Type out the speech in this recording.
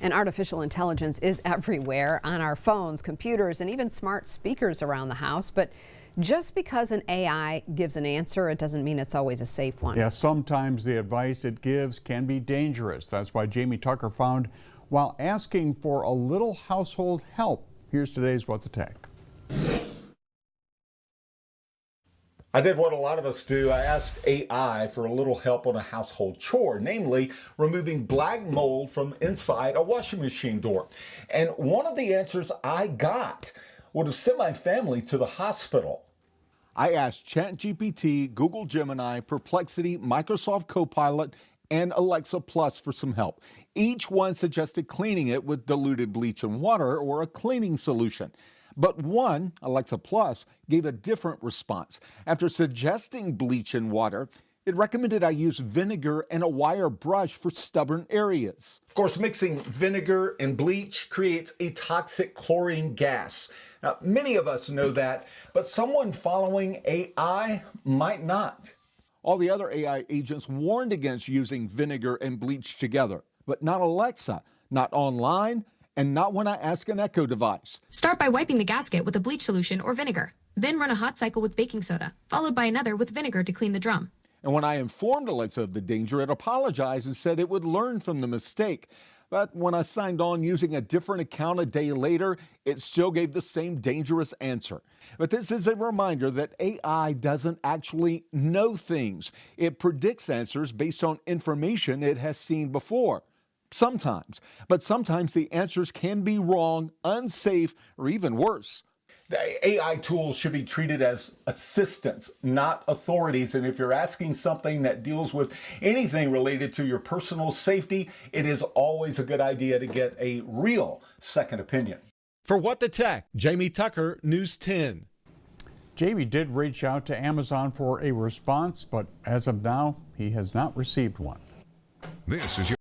And artificial intelligence is everywhere on our phones, computers, and even smart speakers around the house. But just because an AI gives an answer, it doesn't mean it's always a safe one. Yeah, sometimes the advice it gives can be dangerous. That's why Jamie Tucker found while asking for a little household help. Here's today's What the Tech. I did what a lot of us do. I asked AI for a little help on a household chore, namely removing black mold from inside a washing machine door. And one of the answers I got would have sent my family to the hospital. I asked ChatGPT, Google Gemini, Perplexity, Microsoft Copilot, and Alexa Plus for some help. Each one suggested cleaning it with diluted bleach and water or a cleaning solution. But one, Alexa Plus, gave a different response. After suggesting bleach and water, it recommended I use vinegar and a wire brush for stubborn areas. Of course, mixing vinegar and bleach creates a toxic chlorine gas. Now, many of us know that, but someone following AI might not. All the other AI agents warned against using vinegar and bleach together, but not Alexa, not online, and not when I ask an Echo device. Start by wiping the gasket with a bleach solution or vinegar. Then run a hot cycle with baking soda, followed by another with vinegar to clean the drum. And when I informed Alexa of the danger, it apologized and said it would learn from the mistake. But when I signed on using a different account a day later, it still gave the same dangerous answer. But this is a reminder that AI doesn't actually know things. It predicts answers based on information it has seen before. Sometimes, but sometimes the answers can be wrong, unsafe, or even worse. The AI tools should be treated as assistants, not authorities. And if you're asking something that deals with anything related to your personal safety, it is always a good idea to get a real second opinion. For What the Tech, Jamie Tucker, News 10. Jamie did reach out to Amazon for a response, but as of now, he has not received one. This is your